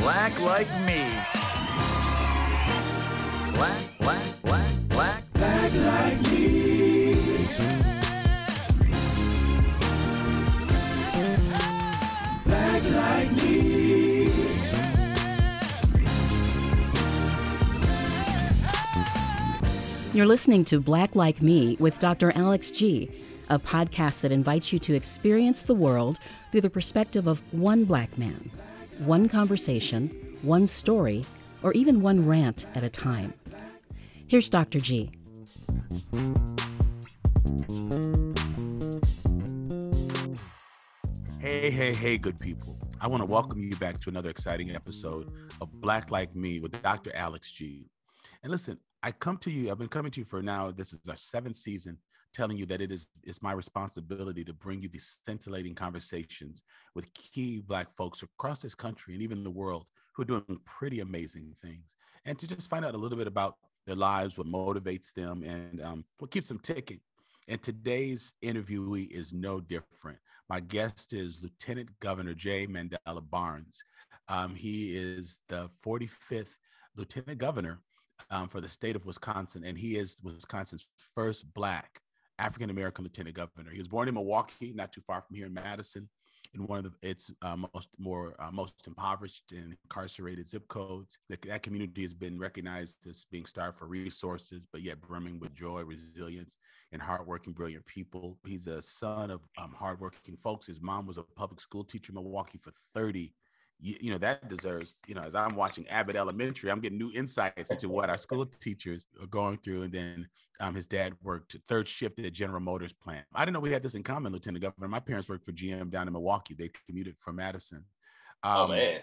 Black like me. Black like me. Black like me. You're listening to Black Like Me with Dr. Alex G., a podcast that invites you to experience the world through the perspective of one Black man, one conversation, one story, or even one rant at a time. Here's Dr. G. Hey, good people. I want to welcome you back to another exciting episode of Black Like Me with Dr. Alex G. And listen, I've been coming to you for now, this is our 7th season, telling you that it's my responsibility to bring you these scintillating conversations with key Black folks across this country and even the world who are doing pretty amazing things. And to just find out a little bit about their lives, what motivates them, and what keeps them ticking. And today's interviewee is no different. My guest is Lieutenant Governor J. Mandela Barnes. He is the 45th Lieutenant Governor for the state of Wisconsin, and he is Wisconsin's first Black African-American Lieutenant Governor. He was born in Milwaukee, not too far from here in Madison, in one of its most impoverished and incarcerated zip codes. That community has been recognized as being starved for resources, but yet brimming with joy, resilience, and hardworking, brilliant people. He's a son of hardworking folks. His mom was a public school teacher in Milwaukee for 30 that deserves, as I'm watching Abbott Elementary, I'm getting new insights into what our school teachers are going through. And then his dad worked third shift at General Motors plant. I didn't know we had this in common, Lieutenant Governor. My parents worked for GM down in Milwaukee. They commuted from Madison. Oh, man.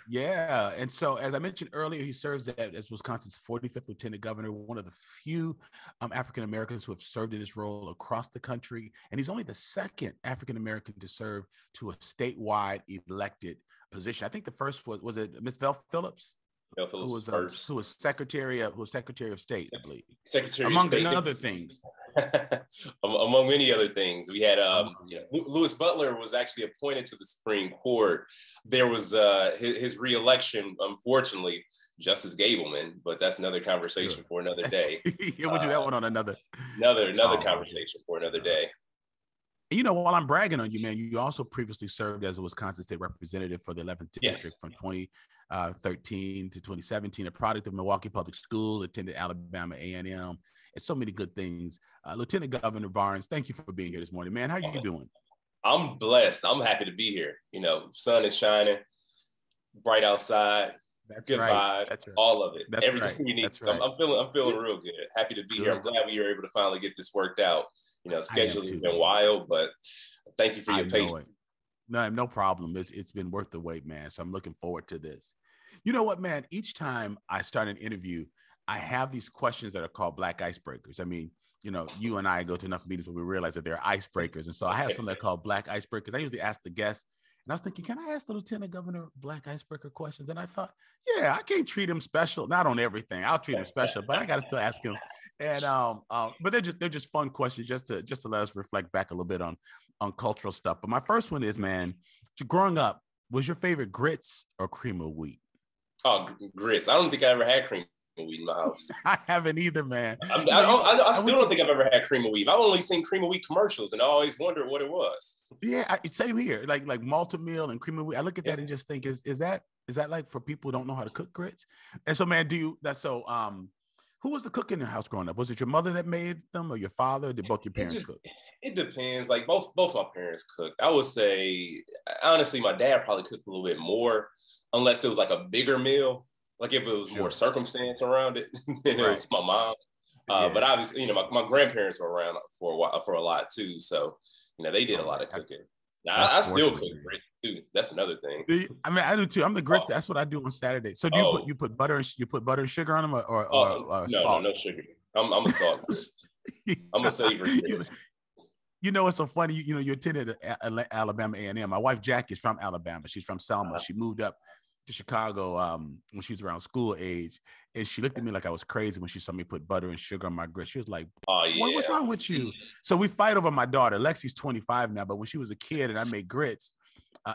Yeah. And so, as I mentioned earlier, he serves as Wisconsin's 45th Lieutenant Governor, one of the few African-Americans who have served in this role across the country. And he's only the second African-American to serve to a statewide elected position. I think the first was it Miss Vel Phillips? Vel Phillips who was Secretary of State, I believe. Secretary among of State. other things. Among many other things. We had Louis Butler was actually appointed to the Supreme Court. There was his re-election, unfortunately, Justice Gableman, but that's another conversation for another day. We'll do that one on another conversation for another day. While I'm bragging on you, man, you also previously served as a Wisconsin State Representative for the 11th District from 2013 to 2017, a product of Milwaukee Public Schools, attended Alabama A&M, and so many good things. Lieutenant Governor Barnes, thank you for being here this morning, man. How are you doing? I'm blessed. I'm happy to be here. Sun is shining, bright outside. That's good right. vibe, That's right. all of it. That's everything right. we need. That's right. I'm feeling real good. Happy to be here. I'm glad we were able to finally get this worked out. Scheduling has been wild, but thank you for your patience. No problem. It's been worth the wait, man. So I'm looking forward to this. You know what, man? Each time I start an interview, I have these questions that are called Black Icebreakers. I mean, you and I go to enough meetings where we realize that there are icebreakers. And so I have some that are called Black Icebreakers. I usually ask the guests. And I was thinking, can I ask the Lieutenant Governor Black Icebreaker questions? And I thought, I can't treat him special. Not on everything. I'll treat him special, but I got to still ask him. And but they're just fun questions just to let us reflect back a little bit on cultural stuff. But my first one is, man, growing up, was your favorite grits or cream of wheat? Oh, grits. I don't think I ever had cream of wheat in my house. I haven't either, man. I still don't think I've ever had cream of wheat. I've only seen cream of wheat commercials, and I always wondered what it was. Yeah, same here. Like malted meal and cream of wheat. I look at that and just think, is that like for people who don't know how to cook grits? And so, man, who was the cook in your house growing up? Was it your mother that made them, or your father? Or did both your parents cook? It depends. Like both my parents cooked. I would say, honestly, my dad probably cooked a little bit more, unless it was like a bigger meal. Like if it was more circumstance around it, then it was my mom. But obviously, my grandparents were around for a lot too. So, they did a lot of cooking. Now, I still cook grits too. That's another thing. I mean, I do too. I'm the grits. That's what I do on Saturday. So do you put butter and sugar on them or salt? No sugar. I'm a salt. I'm a savory. It's so funny. You attended Alabama A&M. My wife Jackie is from Alabama. She's from Selma. She moved up to Chicago when she was around school age, and she looked at me like I was crazy when she saw me put butter and sugar on my grits. She was like, what's wrong with you? So we fight over my daughter. Lexi's 25 now, but when she was a kid and I made grits,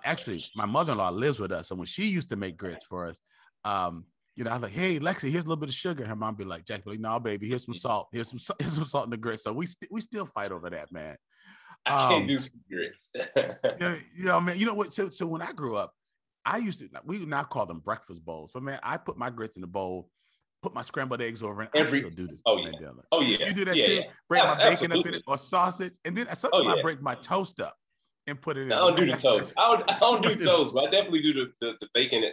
Actually, my mother-in-law lives with us. So when she used to make grits for us, you know, I was like, hey, Lexi, here's a little bit of sugar. Her mom be like, Jackie, like, no, baby, here's some salt. Here's some salt in the grits. So we still fight over that, man. I can't do some grits. You know, man, you know what? So when I grew up, we would not call them breakfast bowls, but man, I put my grits in the bowl, put my scrambled eggs over, and I still do this. Oh, yeah. Mandela. Oh, yeah. You do that too? Yeah. Break my bacon Absolutely. up in it or sausage. And then sometimes I break my toast up and put it in. I don't do the toast. I don't do toast, but I definitely do the bacon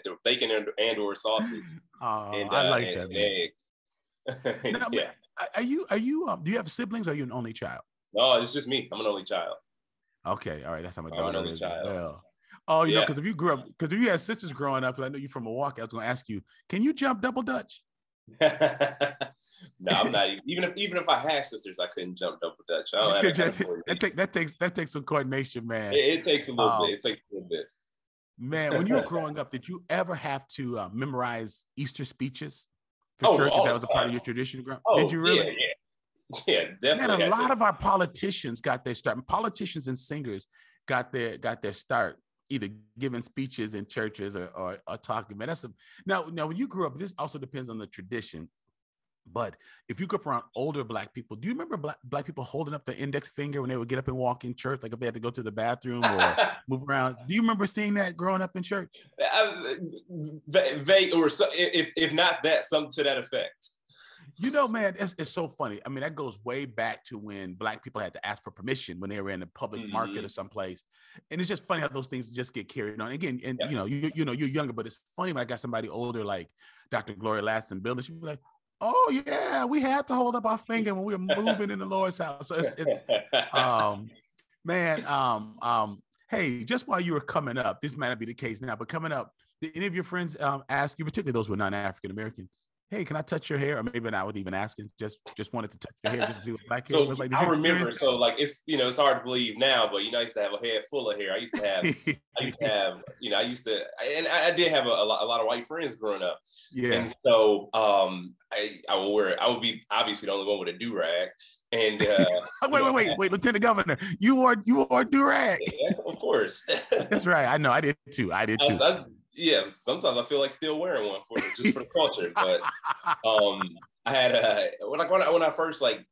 and or sausage. I like that, man. Eggs. Now, Yeah. Are you do you have siblings or are you an only child? No, it's just me. I'm an only child. Okay, all right. That's how my I'm daughter an only is child. as well. Oh, you know, Yeah. because if you had sisters growing up, because I know you're from Milwaukee, I was going to ask you, can you jump double Dutch? No, I'm not even if I had sisters, I couldn't jump double Dutch. I don't have that takes some coordination, man. it takes a little bit. It takes a little bit. Man, when you were growing up, did you ever have to memorize Easter speeches for church? If that was a part of your tradition? Did you really? Yeah, definitely. Man, a lot of our politicians got their start. Politicians and singers got their start either giving speeches in churches or talking. Man, now when you grew up, this also depends on the tradition. But if you grew up around older Black people, do you remember black people holding up the index finger when they would get up and walk in church, like if they had to go to the bathroom or move around? Do you remember seeing that growing up in church? Vague, or if not that, something to that effect. You know, man, it's so funny. I mean, that goes way back to when Black people had to ask for permission when they were in a public market or someplace. And it's just funny how those things just get carried on. Again, and you know, you're younger, but it's funny when I got somebody older like Dr. Gloria Ladson building, she'd be like, oh yeah, we had to hold up our finger when we were moving in the Lord's house. So it's man, hey, just while you were coming up, this might not be the case now, but coming up, did any of your friends ask you, particularly those who are non-African American, hey, can I touch your hair? Or maybe not with even asking, just wanted to touch your hair just to see what Black hair was like. I remember, so like it's hard to believe now, but I used to have a head full of hair. I used to have, and I did have a lot of white friends growing up. Yeah. And so I would be obviously the only one with a do-rag. And wait, Lieutenant Governor, you wore do-rag. Yeah, of course. That's right. I know. I did too. Yeah, sometimes I feel like still wearing one for the culture. But I had when I first like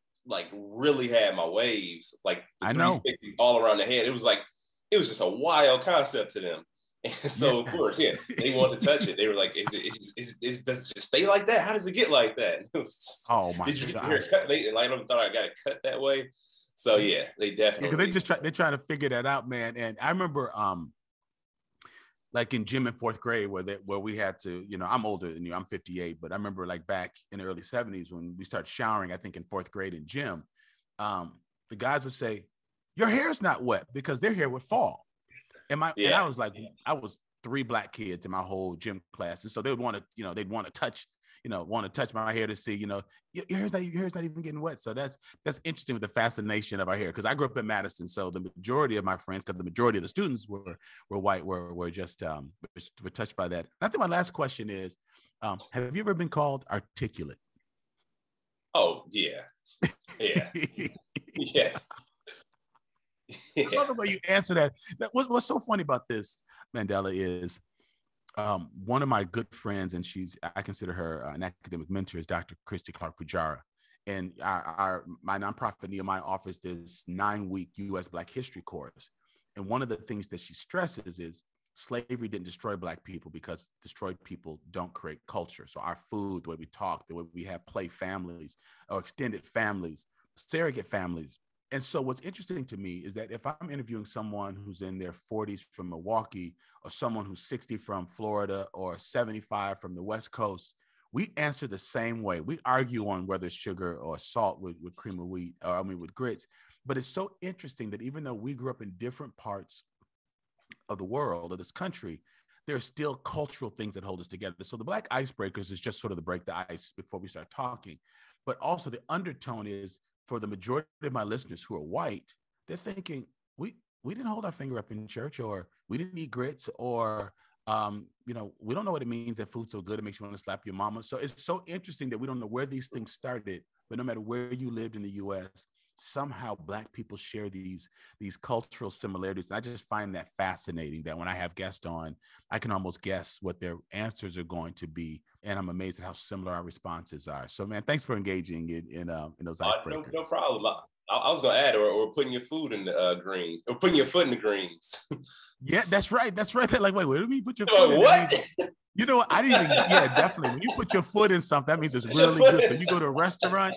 really had my waves, like the 360 all around the head. It was just a wild concept to them. And so of course, they wanted to touch it. They were like, does it just stay like that? How does it get like that? Oh my! Did you get your hair cut? I don't thought I got it cut that way. So yeah, they definitely because they're trying to figure that out, man. And I remember like in gym in fourth grade where we had to, I'm older than you, I'm 58, but I remember like back in the early 70s when we started showering, I think in fourth grade in gym, the guys would say, your hair's not wet, because their hair would fall. And I was like, I was 3 Black kids in my whole gym class. And so they would want to, touch my hair to see, your hair's not even getting wet. So that's interesting with the fascination of our hair. Cause I grew up in Madison. So the majority of my friends, cause the majority of the students were white, were just, were touched by that. And I think my last question is, have you ever been called articulate? Oh yeah. Yeah. Yes. Yeah. I love the way you answer that. What's so funny about this, Mandela, is one of my good friends, and I consider her an academic mentor, is Dr. Christy Clark Pujara. And my nonprofit Nehemiah offers this 9-week U.S. Black History course. And one of the things that she stresses is slavery didn't destroy Black people, because destroyed people don't create culture. So our food, the way we talk, the way we have play families or extended families, surrogate families. And so what's interesting to me is that if I'm interviewing someone who's in their 40s from Milwaukee, or someone who's 60 from Florida, or 75 from the West Coast, we answer the same way. We argue on whether it's sugar or salt with cream of wheat, with grits. But it's so interesting that even though we grew up in different parts of the world, of this country, there are still cultural things that hold us together. So the Black Icebreakers is just sort of to break the ice before we start talking. But also the undertone is, for the majority of my listeners who are white, they're thinking, we didn't hold our finger up in church, or we didn't eat grits, or we don't know what it means that food's so good it makes you want to slap your mama. So it's so interesting that we don't know where these things started, but no matter where you lived in the U.S., somehow Black people share these cultural similarities. And I just find that fascinating, that when I have guests on, I can almost guess what their answers are going to be. And I'm amazed at how similar our responses are. So, man, thanks for engaging in those icebreakers. No problem. I was going to add, or putting your food in the greens, or putting your foot in the greens. Yeah, that's right. That's right. They're like, wait, what do you mean put your foot in? What? You know what? I didn't even, yeah, definitely. When you put your foot in something, that means it's really good. So you go to a restaurant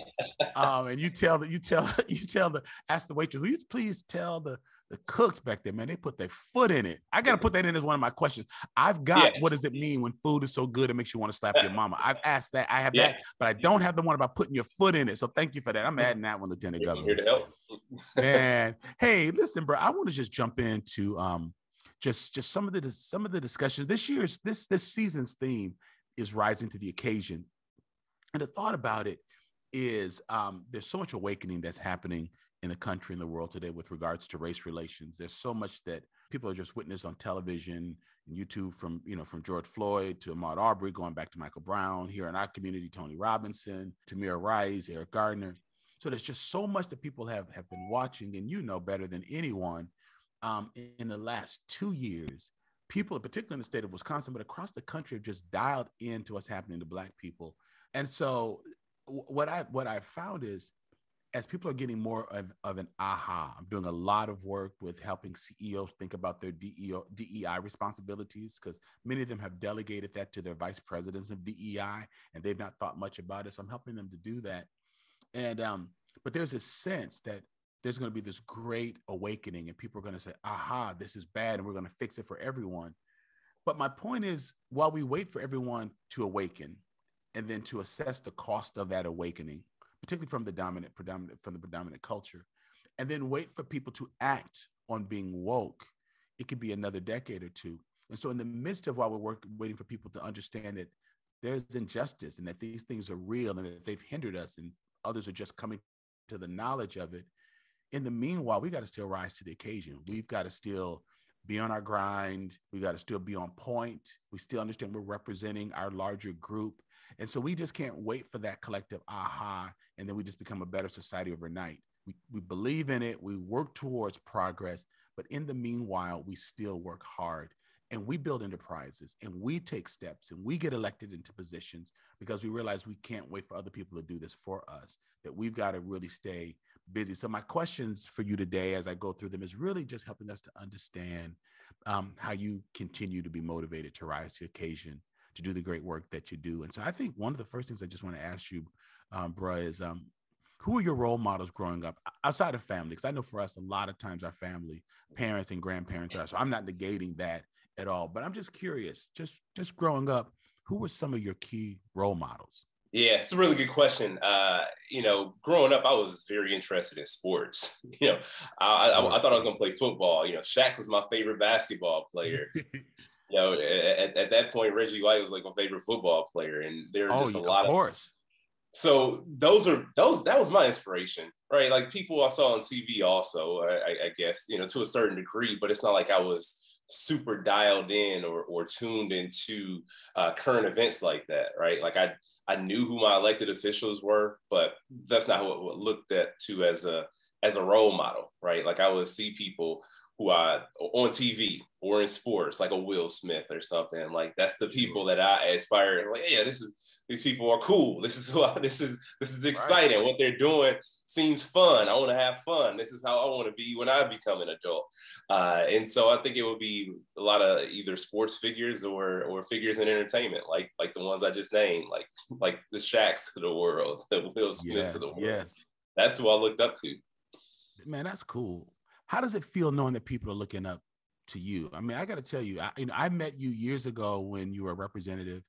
and you ask the waitress, will you please tell the cooks back there, man, they put their foot in it. I got to put that in as one of my questions. I've got, what does it mean when food is so good it makes you want to slap your mama? I've asked that. I have that, but I don't have the one about putting your foot in it. So thank you for that. I'm adding that one, Lieutenant Governor. Here to help. Man, hey, listen, bro, I want to just jump into just some of the discussions. This season's theme is rising to the occasion. And the thought about it is there's so much awakening that's happening in the country and the world today with regards to race relations. There's so much that people are just witness on television and YouTube, from George Floyd to Ahmaud Arbery, going back to Michael Brown, here in our community, Tony Robinson, Tamir Rice, Eric Gardner. So there's just so much that people have been watching, and you know better than anyone, in the last 2 years, people, particularly in the state of Wisconsin, but across the country, have just dialed into what's happening to Black people. And so what I found is, as people are getting more of an aha, I'm doing a lot of work with helping CEOs think about their DEI responsibilities, because many of them have delegated that to their vice presidents of DEI, and they've not thought much about it. So I'm helping them to do that. And but there's a sense that there's going to be this great awakening, and people are going to say, aha, this is bad, and we're going to fix it for everyone. But my point is, while we wait for everyone to awaken and then to assess the cost of that awakening, particularly from the predominant culture, and then wait for people to act on being woke, it could be another decade or two. And so in the midst of while we're waiting for people to understand that there's injustice and that these things are real and that they've hindered us and others are just coming to the knowledge of it, in the meanwhile, we got to still rise to the occasion. We've got to still be on our grind. We got to still be on point. We still understand we're representing our larger group. And so we just can't wait for that collective aha, and then we just become a better society overnight. We believe in it. We work towards progress. But in the meanwhile, we still work hard, and we build enterprises, and we take steps, and we get elected into positions because we realize we can't wait for other people to do this for us, that we've got to really stay busy. So my questions for you today, as I go through them, is really just helping us to understand how you continue to be motivated to rise to the occasion, to do the great work that you do. And so I think one of the first things I just want to ask you, bruh, is who are your role models growing up outside of family? Because I know for us, a lot of times our family, parents and grandparents are, so I'm not negating that at all, but I'm just curious, just growing up, who were some of your key role models? Yeah, it's a really good question. Growing up, I was very interested in sports. I thought I was going to play football. Shaq was my favorite basketball player. At that point, Reggie White was like my favorite football player, and there were just a lot of course. So that was my inspiration, right? Like people I saw on TV also, I guess, to a certain degree, but it's not like I was super dialed in or tuned into current events like that, right? Like I knew who my elected officials were, but that's not what looked at to as a role model, right? Like I would see people who I on TV or in sports, like a Will Smith or something. Like that's the people that I aspire. Like, yeah, these people are cool. This is exciting. Right. What they're doing seems fun. I want to have fun. This is how I want to be when I become an adult. And so I think it would be a lot of either sports figures or figures in entertainment, like the ones I just named, like the Shaqs of the world, the Will Smiths of the world. Yes. That's who I looked up to. Man, that's cool. How does it feel knowing that people are looking up to you? I mean, I got to tell you, I met you years ago when you were a representative,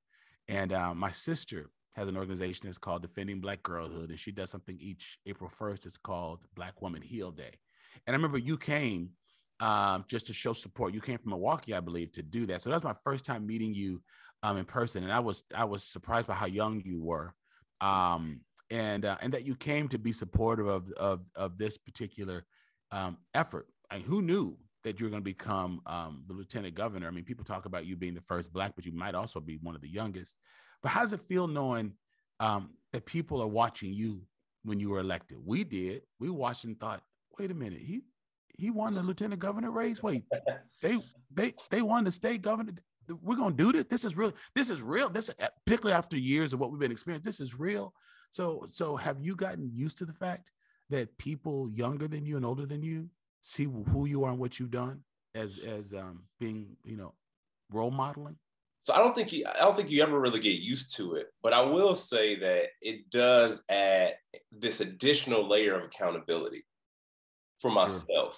and my sister has an organization that's called Defending Black Girlhood, and she does something each April 1st. It's called Black Woman Heal Day. And I remember you came just to show support. You came from Milwaukee, I believe, to do that. So that was my first time meeting you in person, and I was surprised by how young you were, and that you came to be supportive of this particular effort. I mean, who knew that you're going to become the lieutenant governor? I mean, people talk about you being the first Black, but you might also be one of the youngest. But how does it feel knowing that people are watching you when you were elected. We did. We watched and thought, wait a minute, he won the lieutenant governor race. Wait, they won the state governor. We're gonna do this. This is real. This is real. This, particularly after years of what we've been experiencing, this is real. So have you gotten used to the fact that people younger than you and older than you see who you are and what you've done as being, role modeling? So I don't think you ever really get used to it, but I will say that it does add this additional layer of accountability for myself. Sure.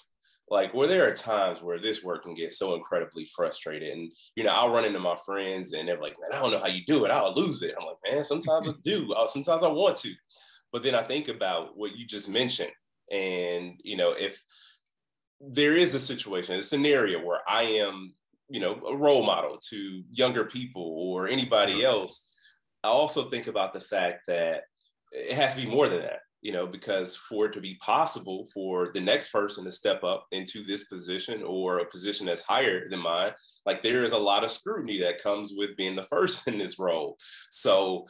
Like, where there are times where this work can get so incredibly frustrated, and I'll run into my friends and they're like, "Man, I don't know how you do it. I'll lose it." I'm like, "Man, sometimes I do. Sometimes I want to," but then I think about what you just mentioned, and if there is a situation, a scenario where I am, a role model to younger people or anybody else, I also think about the fact that it has to be more than that. Because for it to be possible for the next person to step up into this position or a position that's higher than mine, like, there is a lot of scrutiny that comes with being the first in this role. So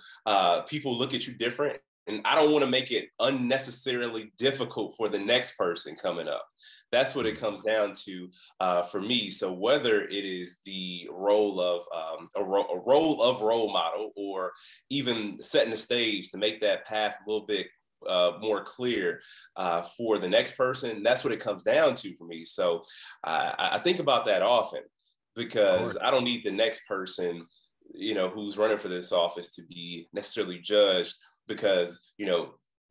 people look at you different, and I don't want to make it unnecessarily difficult for the next person coming up. That's what it comes down to for me. So whether it is the role of a role of role model, or even setting the stage to make that path a little bit more clear for the next person, that's what it comes down to for me. So I think about that often, because I don't need the next person, who's running for this office to be necessarily judged because,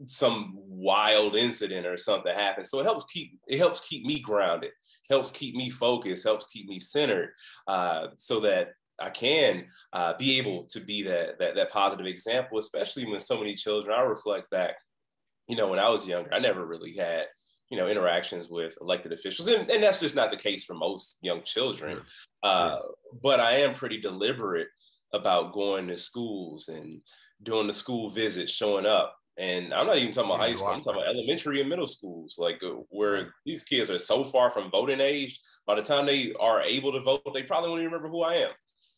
some wild incident or something happens. So it helps keep me grounded, helps keep me focused, helps keep me centered, so that I can be able to be that positive example, especially when so many children. I reflect back, when I was younger, I never really had, interactions with elected officials. And that's just not the case for most young children. But I am pretty deliberate about going to schools and doing the school visits, showing up. And I'm not even talking about high school, I'm talking about elementary and middle schools, like where these kids are so far from voting age. By the time they are able to vote, they probably won't even remember who I am,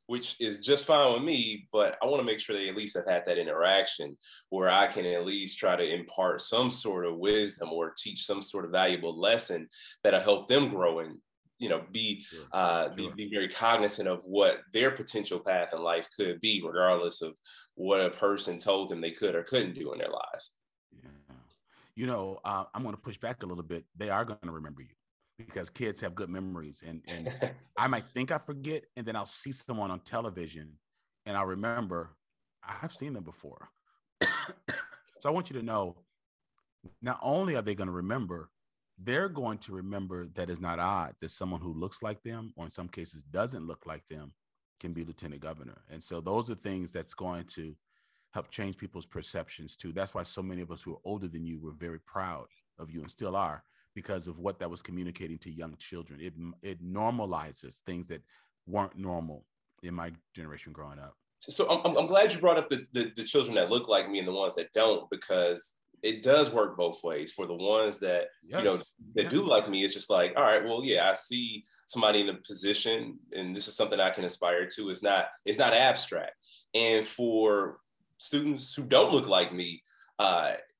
which is just fine with me. But I want to make sure they at least have had that interaction where I can at least try to impart some sort of wisdom or teach some sort of valuable lesson that'll help them grow and, be very cognizant of what their potential path in life could be, regardless of what a person told them they could or couldn't do in their lives. I'm going to push back a little bit. They are going to remember you, because kids have good memories, and I might think I forget, and then I'll see someone on television and I'll remember I've seen them before. So I want you to know, not only are they going to remember, they're going to remember that it's not odd that someone who looks like them, or in some cases doesn't look like them, can be lieutenant governor. And so those are things that's going to help change people's perceptions too. That's why so many of us who are older than you were very proud of you, and still are, because of what that was communicating to young children. It normalizes things that weren't normal in my generation growing up. So I'm glad you brought up the children that look like me and the ones that don't, because it does work both ways. For the ones that, do like me, it's just like, all right, well, yeah, I see somebody in a position and this is something I can aspire to. It's not abstract. And for students who don't look like me,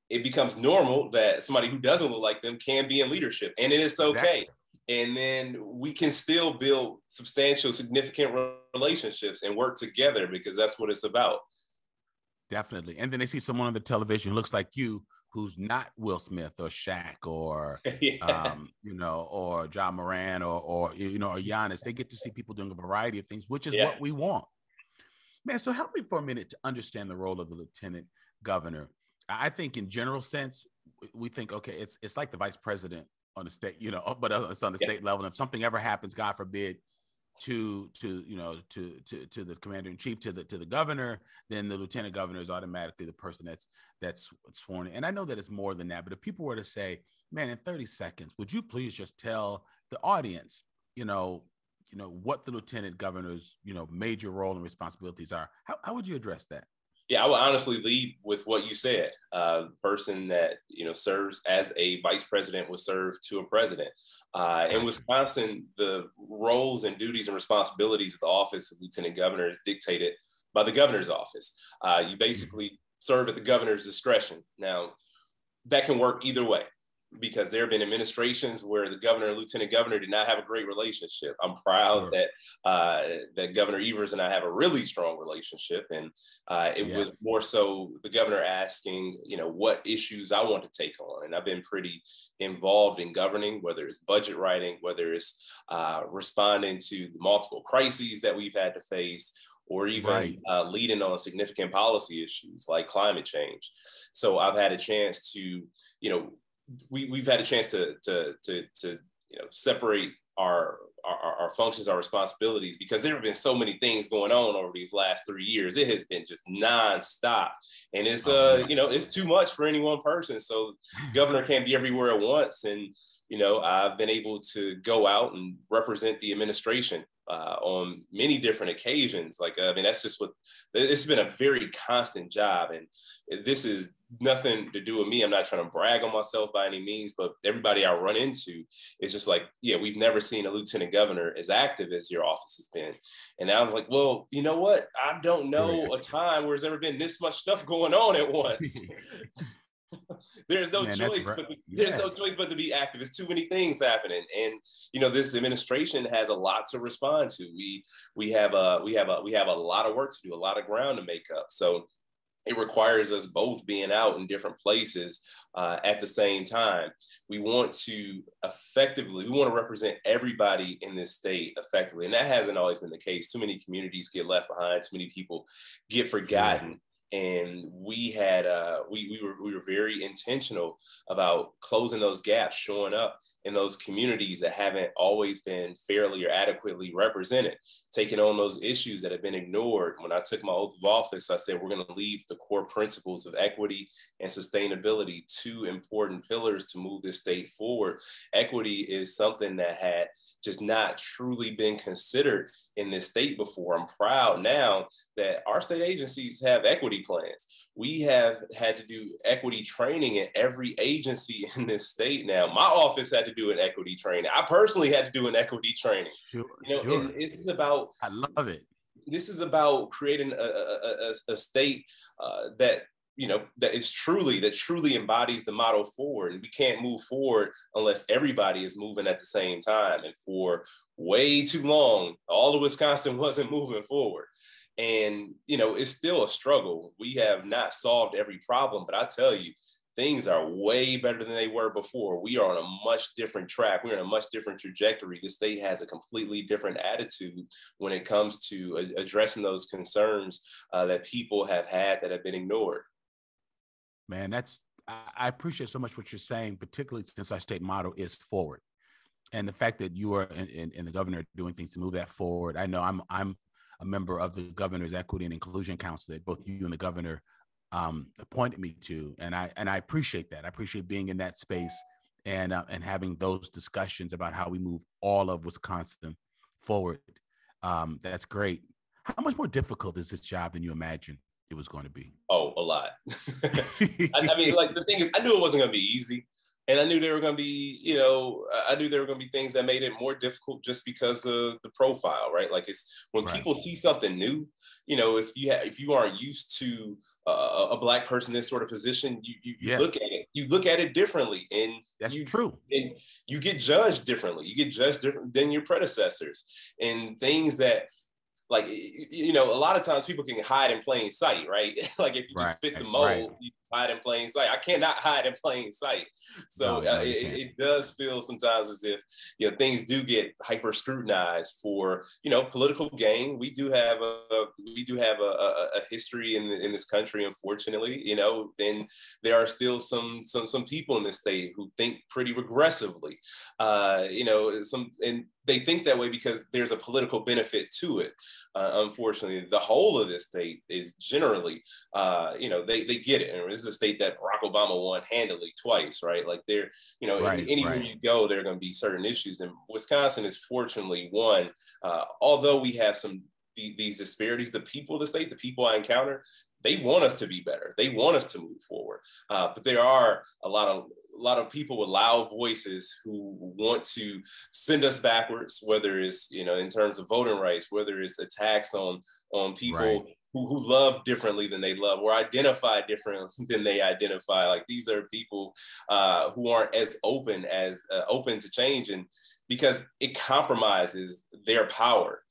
it becomes normal that somebody who doesn't look like them can be in leadership, and it is okay. Exactly. And then we can still build substantial, significant relationships and work together, because that's what it's about. Definitely. And then they see someone on the television who looks like you, who's not Will Smith or Shaq or, or John Moran or Giannis. They get to see people doing a variety of things, which is what we want. Man, so help me for a minute to understand the role of the lieutenant governor. I think in general sense, we think, okay, it's like the vice president on the state, but it's on the state level. And if something ever happens, God forbid, to the commander in chief, to the governor, then the lieutenant governor is automatically the person that's sworn in. And I know that it's more than that, but if people were to say, man, in 30 seconds, would you please just tell the audience, what the lieutenant governor's, major role and responsibilities are? How would you address that? Yeah, I would honestly lead with what you said. The person that, serves as a vice president would serve to a president. In Wisconsin, the roles and duties and responsibilities of the office of lieutenant governor is dictated by the governor's office. You basically serve at the governor's discretion. Now, that can work either way, because there have been administrations where the governor and lieutenant governor did not have a great relationship. I'm proud that Governor Evers and I have a really strong relationship. And it was more so the governor asking, what issues I want to take on. And I've been pretty involved in governing, whether it's budget writing, whether it's responding to the multiple crises that we've had to face, or even leading on significant policy issues like climate change. So I've had a chance to, we've had a chance to separate our functions, our responsibilities, because there have been so many things going on over these last 3 years. It has been just nonstop, and it's it's too much for any one person. So governor can't be everywhere at once, and I've been able to go out and represent the administration on many different occasions. That's just it's been a very constant job, and this is nothing to do with me. I'm not trying to brag on myself by any means, but everybody I run into is just like, we've never seen a lieutenant governor as active as your office has been. And I was like, well, you know what? I don't know a time where there's ever been this much stuff going on at once. There's no choice but to be active. There's too many things happening, and this administration has a lot to respond to. We have a lot of work to do, a lot of ground to make up. So it requires us both being out in different places at the same time. We want to represent everybody in this state effectively, and that hasn't always been the case. Too many communities get left behind. Too many people get forgotten. And we were very intentional about closing those gaps, showing up in those communities that haven't always been fairly or adequately represented, taking on those issues that have been ignored. When I took my oath of office, I said, we're going to leave the core principles of equity and sustainability, two important pillars to move this state forward. Equity is something that had just not truly been considered in this state before. I'm proud now that our state agencies have equity plans. We have had to do equity training in every agency in this state now. My office had to do an equity training. I personally had to do an equity training. And it's about, I love it. This is about creating a state that truly embodies the model forward. And we can't move forward unless everybody is moving at the same time. And for way too long, all of Wisconsin wasn't moving forward. And, it's still a struggle. We have not solved every problem, but I tell you, things are way better than they were before. We are on a much different track. We're in a much different trajectory. The state has a completely different attitude when it comes to addressing those concerns that people have had that have been ignored. Man, I appreciate so much what you're saying, particularly since our state motto is forward. And the fact that you are and the governor doing things to move that forward. I know I'm a member of the Governor's Equity and Inclusion Council that both you and the governor appointed me to, and I appreciate that. I appreciate being in that space and having those discussions about how we move all of Wisconsin forward. That's great. How much more difficult is this job than you imagined it was going to be? Oh, a lot. The thing is, I knew it wasn't going to be easy. And I knew there were going to be, things that made it more difficult just because of the profile, right? Like it's when people see something new, if you aren't used to a Black person in this sort of position, you look at it. You look at it differently, and that's true. And you get judged differently. You get judged different than your predecessors, and things that. A lot of times people can hide in plain sight, right? Like if you just fit the mold, you hide in plain sight. I cannot hide in plain sight. So it does feel sometimes as if, things do get hyper scrutinized for, political gain. We do have a history in this country, unfortunately, and there are still some people in this state who think pretty regressively, and they think that way because there's a political benefit to it. Unfortunately, the whole of this state is generally, they get it. And this is a state that Barack Obama won handily twice, right? Like anywhere you go, there are going to be certain issues. And Wisconsin is fortunately one, although we have these disparities, the people of the state, the people I encounter, they want us to be better. They want us to move forward. But there are a lot of people with loud voices who want to send us backwards, whether it's, in terms of voting rights, whether it's attacks on people who love differently than they love, or identify differently than they identify. Like, these are people who aren't as open to change, and because it compromises their power.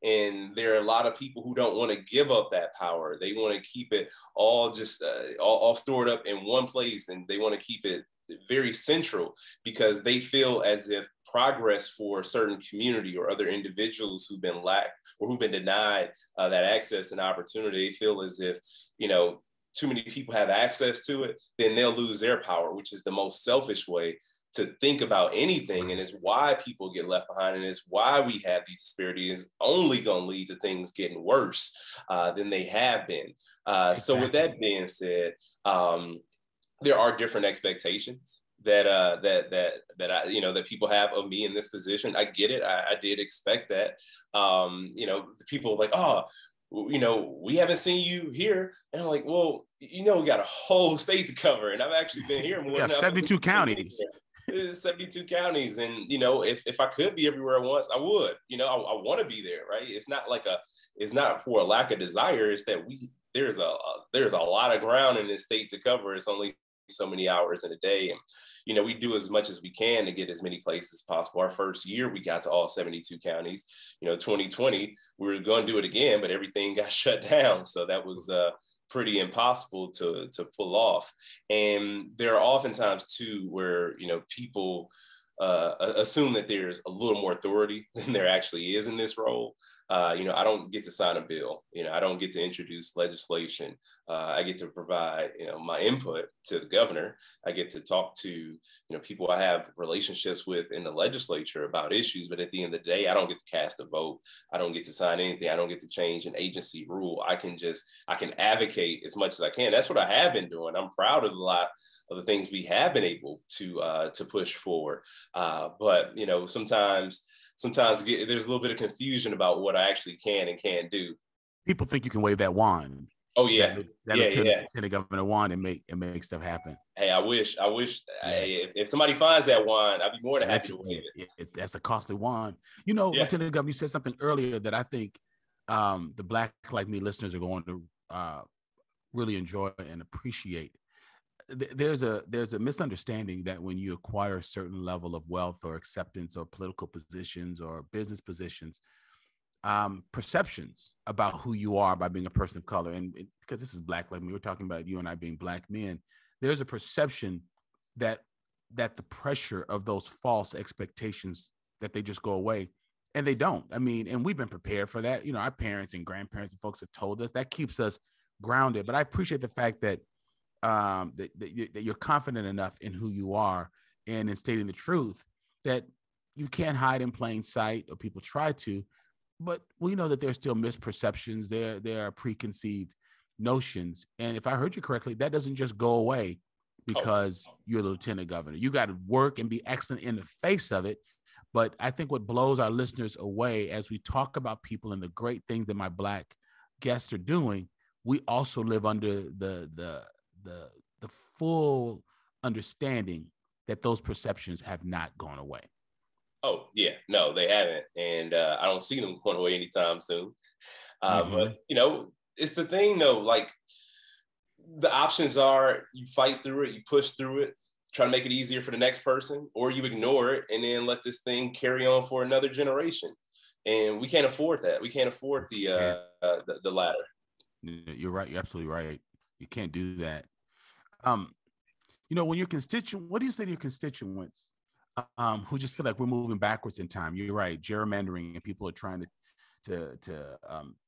And there are a lot of people who don't want to give up that power. They want to keep it all just all stored up in one place, and they want to keep it very central because they feel as if progress for a certain community or other individuals who've been lacked or who've been denied that access and opportunity, they feel as if, you know, too many people have access to it, then they'll lose their power, which is the most selfish way to think about anything. And it's why people get left behind. And it's why we have these disparities, only going to lead to things getting worse than they have been. Exactly. So with that being said, there are different expectations that I, you know, that people have of me in this position. I get it. I did expect that. You know, the people like, oh, you know, we haven't seen you here. And I'm like, well, you know, we got a whole state to cover. And I've actually been here more than 72 counties. 72 counties. And, you know, if I could be everywhere at once, I would. You know, I want to be there, right? It's not like it's not for a lack of desire. It's that there's a lot of ground in this state to cover. It's only so many hours in a day. And, you know, we do as much as we can to get as many places as possible. Our first year, we got to all 72 counties. You know, 2020, we were going to do it again, but everything got shut down. So that was pretty impossible to pull off. And there are oftentimes too where, you know, people assume that there's a little more authority than there actually is in this role. You know, I don't get to sign a bill. You know, I don't get to introduce legislation. I get to provide, you know, my input to the governor. I get to talk to, you know, people I have relationships with in the legislature about issues. But at the end of the day, I don't get to cast a vote. I don't get to sign anything. I don't get to change an agency rule. I can advocate as much as I can. That's what I have been doing. I'm proud of a lot of the things we have been able to push forward. But, you know, sometimes there's a little bit of confusion about what I actually can and can't do. People think you can wave that wand. Oh yeah, that governor wand and make stuff happen. Hey, I wish. If somebody finds that wand, I'd be more than happy to wave it. That's a costly wand. You know, Lieutenant Governor, you said something earlier that I think the Black Like Me listeners are going to really enjoy and appreciate. There's a misunderstanding that when you acquire a certain level of wealth or acceptance or political positions or business positions, perceptions about who you are by being a person of color, and because this is Black Like Me, we're talking about you and I being Black men, there's a perception that the pressure of those false expectations, that they just go away, and they don't. I mean, and we've been prepared for that. You know, our parents and grandparents and folks have told us that keeps us grounded. But I appreciate the fact that that you're confident enough in who you are and in stating the truth that you can't hide in plain sight, or people try to, but we know that there's still misperceptions. There are preconceived notions. And if I heard you correctly, that doesn't just go away because you're the lieutenant governor. You got to work and be excellent in the face of it. But I think what blows our listeners away as we talk about people and the great things that my Black guests are doing, we also live under the full understanding that those perceptions have not gone away. Oh yeah, no, they haven't. And I don't see them going away anytime soon. But, you know, it's the thing though, like the options are you fight through it, you push through it, try to make it easier for the next person, or you ignore it and then let this thing carry on for another generation. And we can't afford that. We can't afford the latter. You're right. You're absolutely right. You can't do that. You know, when your constituent, what do you say to your constituents who just feel like we're moving backwards in time? You're right. Gerrymandering, and people are trying to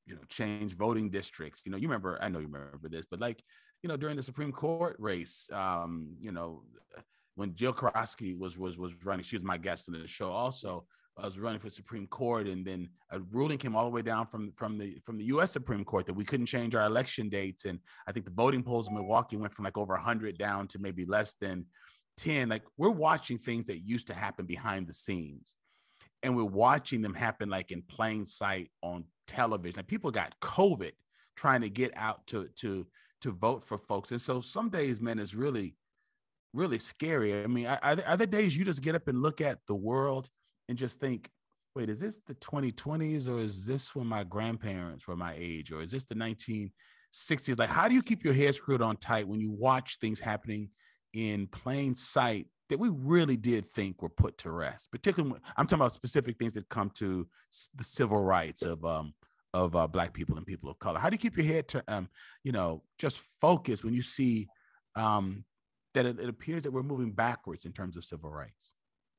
you know, change voting districts. You know, I know you remember this, but like, you know, during the Supreme Court race, you know, when Jill Karofsky was running, she was my guest on the show also. I was running for Supreme Court, and then a ruling came all the way down from the U.S. Supreme Court that we couldn't change our election dates. And I think the voting polls in Milwaukee went from like over 100 down to maybe less than 10. Like, we're watching things that used to happen behind the scenes, and we're watching them happen like in plain sight on television. Like, people got COVID trying to get out to vote for folks. And so some days, man, it's really, really scary. I mean, are there days you just get up and look at the world and just think, wait, is this the 2020s or is this when my grandparents were my age, or is this the 1960s? Like, how do you keep your head screwed on tight when you watch things happening in plain sight that we really did think were put to rest? Particularly, I'm talking about specific things that come to the civil rights of Black people and people of color. How do you keep your head to, just focused when you see that it appears that we're moving backwards in terms of civil rights?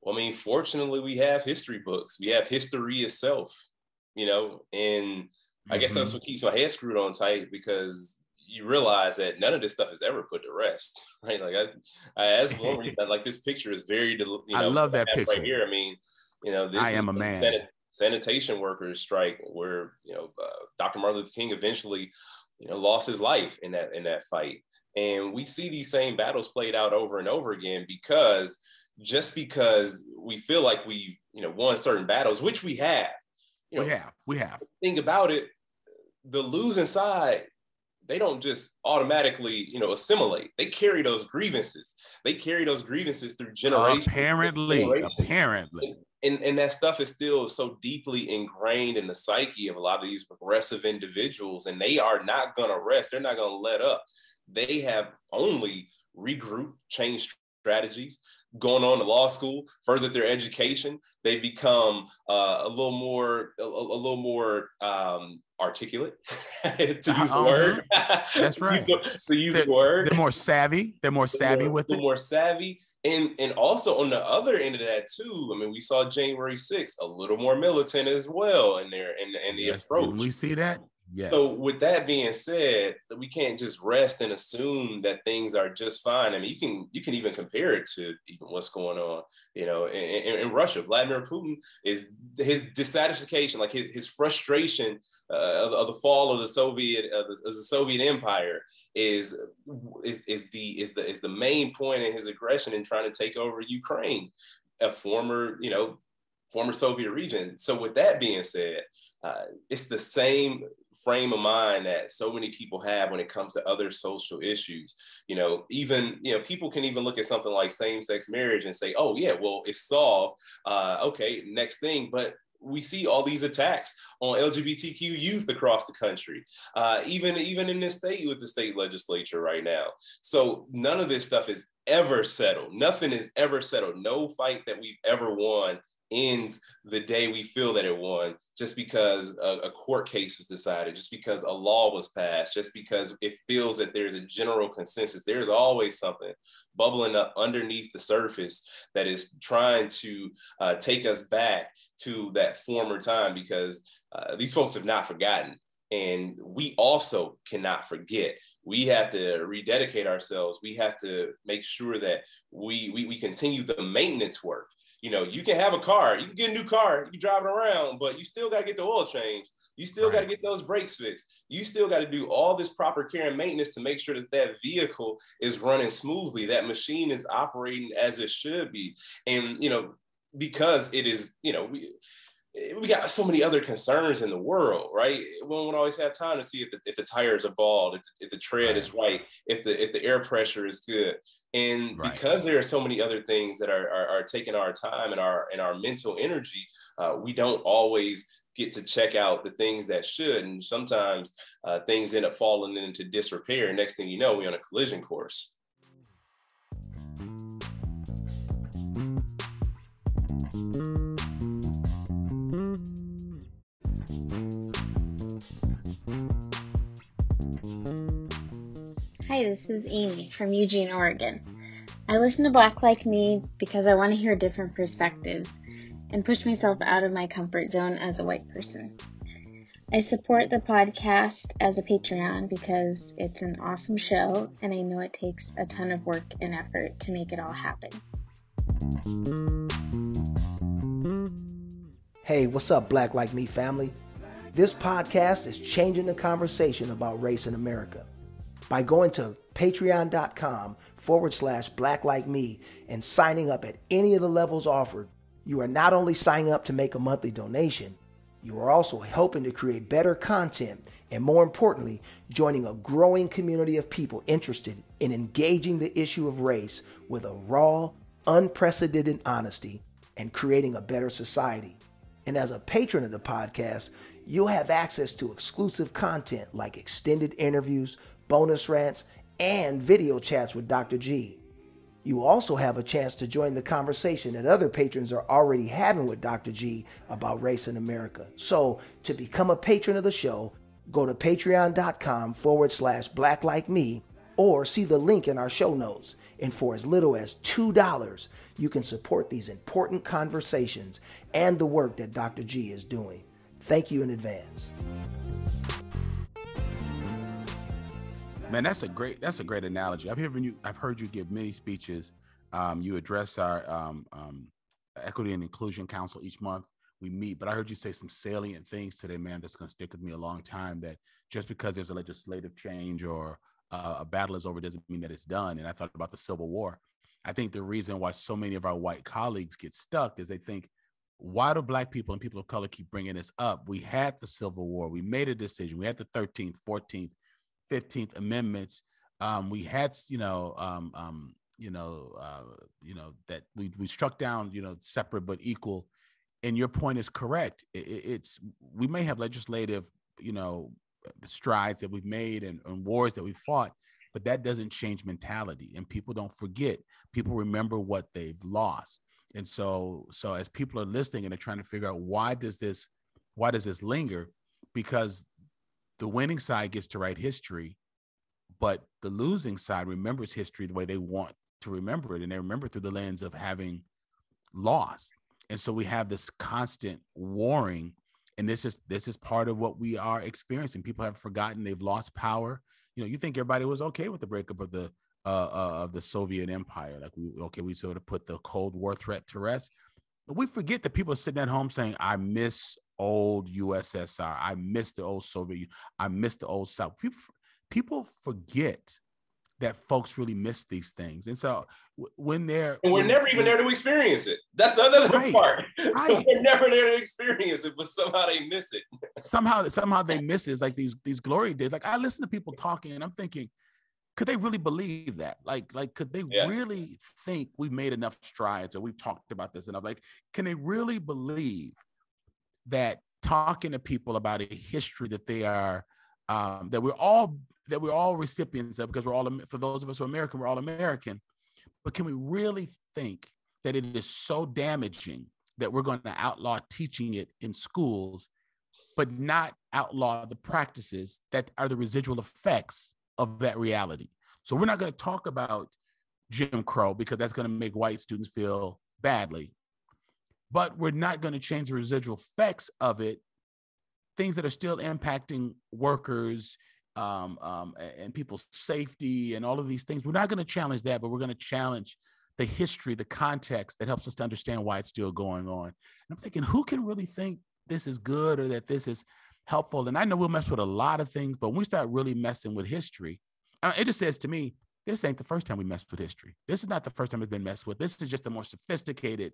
Well, I mean, fortunately, we have history books. We have history itself, and I guess that's what keeps my head screwed on tight, because you realize that none of this stuff is ever put to rest, right? Like, as one reason, like, this picture is very, I love that picture right here. I mean, this I am a man. Sanitation workers strike, where Dr. Martin Luther King eventually lost his life in that fight. And we see these same battles played out over and over again, because just because we feel like we won certain battles, which we have, we have. Think about it, the losing side, they don't just automatically assimilate. They carry those grievances. They carry those grievances through generations. Apparently. And that stuff is still so deeply ingrained in the psyche of a lot of these progressive individuals, and they are not going to rest. They're not going to let up. They have only regrouped, changed strategies, going on to law school, furthered their education. They become a little more articulate, to use the word. That's right. to use the word. They're more savvy. They're more savvy with it. They're more savvy. And also on the other end of that too, I mean, we saw January 6th a little more militant as well in there, and the approach. Didn't we see that? Yes. So with that being said, we can't just rest and assume that things are just fine. I mean, you can even compare it to even what's going on, in Russia. Vladimir Putin, is his dissatisfaction, like his frustration of the fall of the Soviet Empire is the main point in his aggression in trying to take over Ukraine, a former Soviet region. So with that being said, it's the same frame of mind that so many people have when it comes to other social issues. People can even look at something like same-sex marriage and say, oh yeah, well, it's solved. Okay, next thing. But we see all these attacks on LGBTQ youth across the country, even in this state with the state legislature right now. So none of this stuff is ever settled. Nothing is ever settled. No fight that we've ever won ends the day we feel that it won, just because a court case was decided, just because a law was passed, just because it feels that there's a general consensus. There's always something bubbling up underneath the surface that is trying to take us back to that former time, because these folks have not forgotten. And we also cannot forget. We have to rededicate ourselves. We have to make sure that we continue the maintenance work. You can have a car, you can get a new car, you can drive it around, but you still got to get the oil changed. You still got to get those brakes fixed. You still got to do all this proper care and maintenance to make sure that vehicle is running smoothly, that machine is operating as it should be. And, because it is, we got so many other concerns in the world, right? We don't always have time to see if the tires are bald, if the tread is right, if the air pressure is good. And because there are so many other things that are taking our time and our mental energy, we don't always get to check out the things that should. And sometimes things end up falling into disrepair. Next thing you know, we're on a collision course. Hi, this is Amy from Eugene, Oregon. I listen to Black Like Me because I want to hear different perspectives and push myself out of my comfort zone as a white person. I support the podcast as a Patreon because it's an awesome show and I know it takes a ton of work and effort to make it all happen. Hey, what's up, Black Like Me family? This podcast is changing the conversation about race in America. By going to patreon.com/Black Like Me and signing up at any of the levels offered, you are not only signing up to make a monthly donation, you are also helping to create better content and, more importantly, joining a growing community of people interested in engaging the issue of race with a raw, unprecedented honesty and creating a better society. And as a patron of the podcast, you'll have access to exclusive content like extended interviews, bonus rants, and video chats with Dr. G. You will also have a chance to join the conversation that other patrons are already having with Dr. G about race in America. So to become a patron of the show, go to patreon.com/blacklikeMe or see the link in our show notes. And for as little as $2, you can support these important conversations and the work that Dr. G is doing. Thank you in advance. Man, that's a great analogy. I've heard you give many speeches. You address our Equity and Inclusion Council each month. We meet, but I heard you say some salient things today, man, that's going to stick with me a long time, that just because there's a legislative change or a battle is over doesn't mean that it's done. And I thought about the Civil War. I think the reason why so many of our white colleagues get stuck is they think, why do Black people and people of color keep bringing this up? We had the Civil War. We made a decision. We had the 13th, 14th, 15th Amendments. We had, that we struck down, separate but equal. And your point is correct. We may have legislative, strides that we've made and wars that we've fought, but that doesn't change mentality. And people don't forget. People remember what they've lost. And so as people are listening and they're trying to figure out why does this linger? Because the winning side gets to write history, but the losing side remembers history the way they want to remember it. And they remember through the lens of having lost. And so we have this constant warring. And this is part of what we are experiencing. People have forgotten, they've lost power. You think everybody was okay with the breakup of the Soviet Empire. Like we sort of put the Cold War threat to rest. But we forget that people are sitting at home saying, I miss old USSR. I miss the old Soviet Union. I miss the old South. People forget that folks really miss these things. And so we're never even there to experience it. That's the other part. Right. We're never there to experience it, but somehow they miss it. Somehow they miss it. It's like these glory days. Like I listen to people talking and I'm thinking, could they really believe that? Like could they really think we've made enough strides or we've talked about this enough? Like, can they really believe that talking to people about a history that they are, that we're all recipients of, because we're all, for those of us who are American, we're all American. But can we really think that it is so damaging that we're going to outlaw teaching it in schools, but not outlaw the practices that are the residual effects of that reality? So we're not going to talk about Jim Crow because that's going to make white students feel badly, but we're not going to change the residual effects of it, things that are still impacting workers, and people's safety and all of these things. We're not going to challenge that, but we're going to challenge the history, the context that helps us to understand why it's still going on. And I'm thinking, who can really think this is good or that this is helpful? And I know we'll mess with a lot of things, but when we start really messing with history, it just says to me, this ain't the first time we messed with history. This is not the first time it's been messed with. This is just a more sophisticated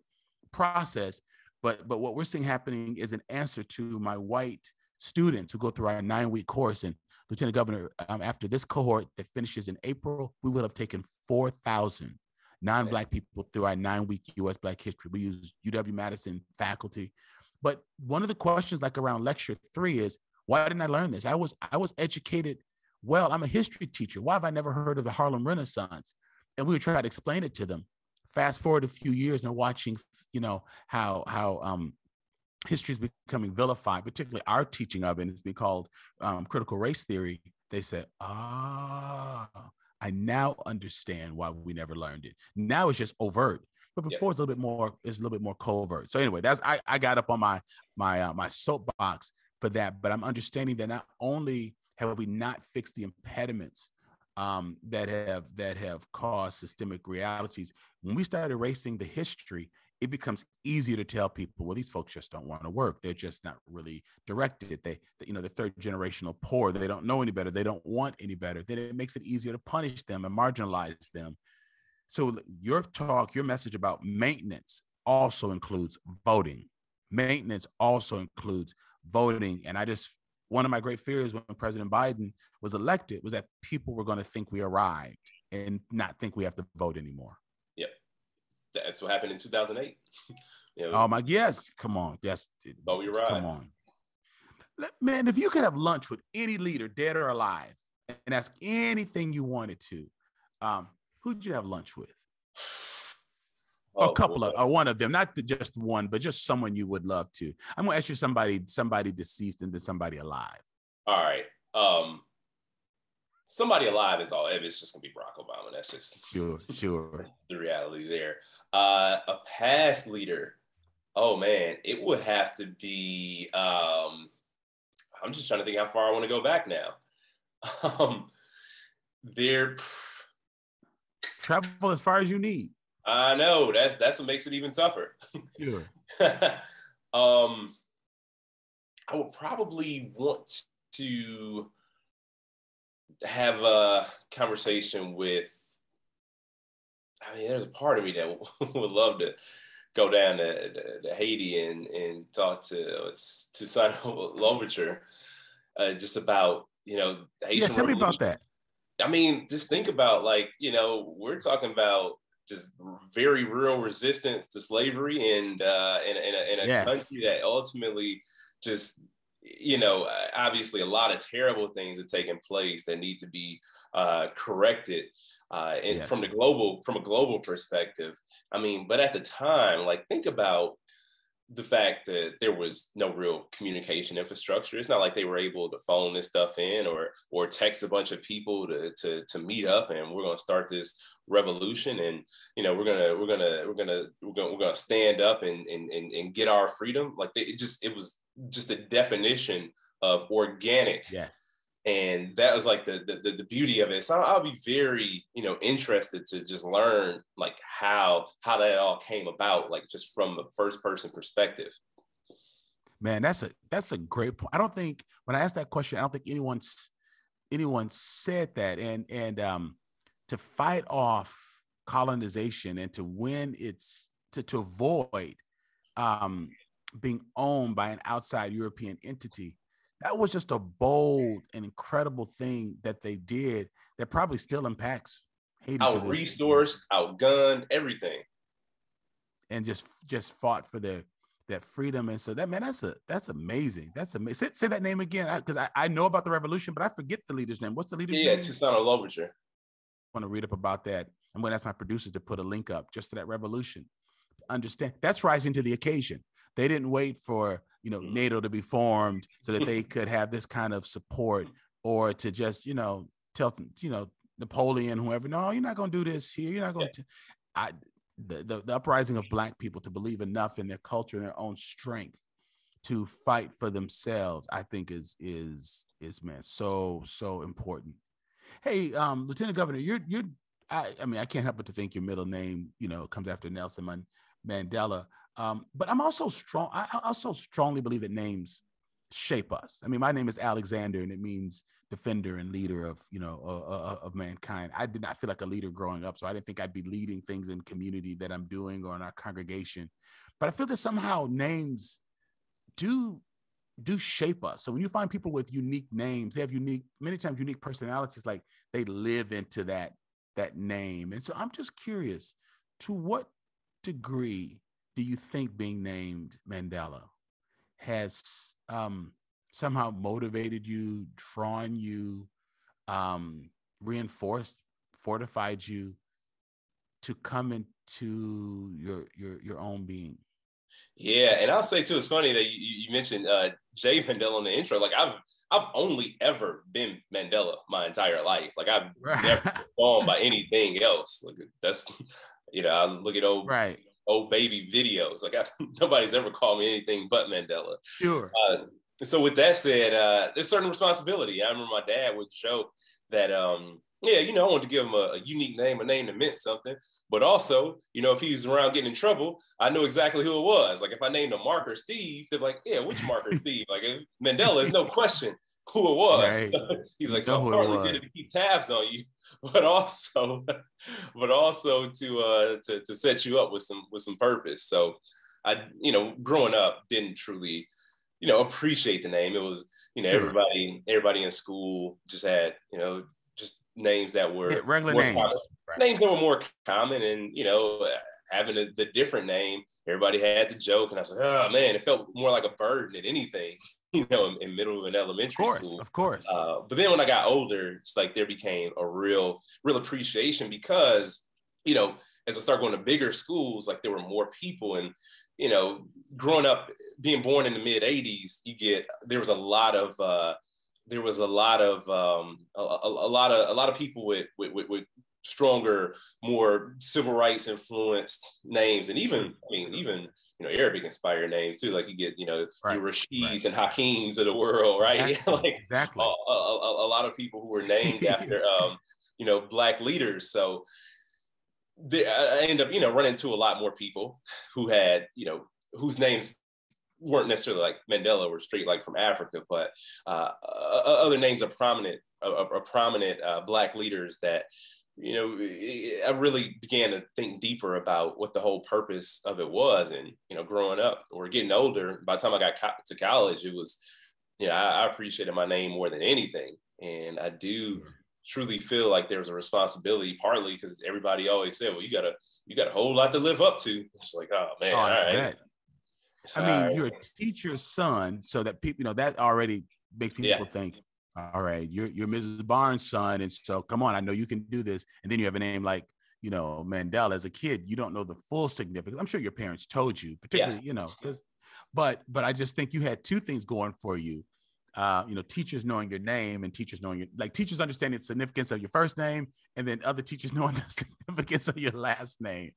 process. But what we're seeing happening is an answer to my white students who go through our 9-week course. And Lieutenant Governor, after this cohort that finishes in April, we will have taken 4,000 non-Black people through our 9-week U.S. Black history. We use UW-Madison faculty. But one of the questions, like around lecture 3, is, why didn't I learn this? I was educated well. I'm a history teacher. Why have I never heard of the Harlem Renaissance? And we would try to explain it to them. Fast forward a few years and they're watching, how history is becoming vilified, particularly our teaching of it. It's been called critical race theory. They said, I now understand why we never learned it. Now it's just overt, but before it's a little bit more covert. So anyway, I got up on my soapbox for that, but I'm understanding that not only have we not fixed the impediments that have caused systemic realities, when we start erasing the history, it becomes easier to tell people, well, these folks just don't want to work. They're just not really directed. They're third generational poor. They don't know any better. They don't want any better. Then it makes it easier to punish them and marginalize them. So your message about maintenance also includes voting. Maintenance also includes voting. And one of my great fears when President Biden was elected was that people were going to think we arrived and not think we have to vote anymore. Yep. that's what happened in 2008. You know, Oh my, yes, come on, yes, Bobby Ride. come on, man. If you could have lunch with any leader, dead or alive, and ask anything you wanted to, who'd you have lunch with? Or a couple of, or one of them, not just one, but just someone you would love to. I'm gonna ask you somebody deceased and then somebody alive. All right. Somebody alive is all. It's just gonna be Barack Obama. That's just sure. The reality there. A past leader. Oh man, it would have to be. I'm just trying to think how far I want to go back now. There. Travel as far as you need. I know that's what makes it even tougher. Sure. I would probably want to have a conversation with. I mean, there's a part of me that would love to go down to Haiti and talk to Toussaint L'ouverture just about, the Haitian Tell me about that. I mean, just think about, like, we're talking about just very real resistance to slavery and in a yes. country that ultimately just, obviously a lot of terrible things are taking place that need to be corrected Yes. from a global perspective. I mean, but at the time, like, think about the fact that there was no real communication infrastructure. It's not like they were able to phone this stuff in or text a bunch of people to meet up and we're going to start this revolution and we're gonna stand up and get our freedom. Like it was just a definition of organic. Yes. And that was like the beauty of it. So I'll be very, interested to just learn like how that all came about, like just from a first person perspective. Man, that's a great point. I don't think when I asked that question, I don't think anyone said that. And to fight off colonization and to win to avoid being owned by an outside European entity. That was just a bold and incredible thing that they did that probably still impacts Haiti. Out-resourced, outgunned, everything. And just fought for that freedom. And so that's amazing. That's amazing. Say that name again, because I know about the revolution, but I forget the leader's name. What's the leader's name? Yeah, Toussaint L'ouverture. I want to read up about that. I'm going to ask my producers to put a link up just to that revolution. Understand that's rising to the occasion. They didn't wait for NATO to be formed so that they could have this kind of support, or to just tell Napoleon, whoever, no, you're not going to do this here. You're not going to. The uprising of Black people to believe enough in their culture and their own strength to fight for themselves, I think is man so important. Hey, Lieutenant Governor, I can't help but to think your middle name comes after Nelson Mandela. But I'm also strong. I also strongly believe that names shape us. I mean, my name is Alexander, and it means defender and leader of mankind. I did not feel like a leader growing up, so I didn't think I'd be leading things in community that I'm doing or in our congregation. But I feel that somehow names do shape us. So when you find people with unique names, they have many times unique personalities. Like they live into that name. And so I'm just curious, to what degree do you think being named Mandela has somehow motivated you, drawn you, reinforced, fortified you to come into your own being? Yeah, and I'll say too, it's funny that you mentioned Jay Mandela in the intro. Like I've only ever been Mandela my entire life. Like I've never been called by anything else. Like that's I look at old baby videos. Like nobody's ever called me anything but Mandela. Sure. So with that said, there's certain responsibility. I remember my dad would joke that, I wanted to give him a unique name, a name that meant something. But also, if he was around getting in trouble, I knew exactly who it was. Like if I named him Mark or Steve, they're like, yeah, which Mark or Steve? Like Mandela, there's no question who it was. Right. So he's like, so I partly did it to keep tabs on you, but also to set you up with some purpose. So I, growing up, didn't truly, appreciate the name. It was, Sure. everybody in school just had, just names that were regular more names. common, right. Names that were more common, and having the different name, everybody had the joke, and I was like, oh man, it felt more like a burden than anything, in middle and elementary school. Of course. But then when I got older, it's like there became a real appreciation because, as I started going to bigger schools, like there were more people, and growing up, being born in the mid '80s, there was a lot of people with stronger, more civil rights influenced names, and even Arabic inspired names too. Like you get your Rashids and Hakeems of the world, right? Exactly. Exactly. A lot of people who were named after Black leaders. So I ended up running into a lot more people who had whose names weren't necessarily like Mandela or straight like from Africa, but other names of prominent Black leaders that I really began to think deeper about what the whole purpose of it was. And growing up or getting older, by the time I got to college, it was I appreciated my name more than anything, and I do truly feel like there was a responsibility, partly because everybody always said, well, you got a whole lot to live up to. It's like, oh man, all right. I mean, you're a teacher's son, so that people, that already makes people think, all right, you're Mrs. Barnes' son, and so come on, I know you can do this. And then you have a name like, Mandela. As a kid, you don't know the full significance. I'm sure your parents told you, particularly, but I just think you had two things going for you. Teachers knowing your name and teachers knowing teachers understanding the significance of your first name, and then other teachers knowing the significance of your last name.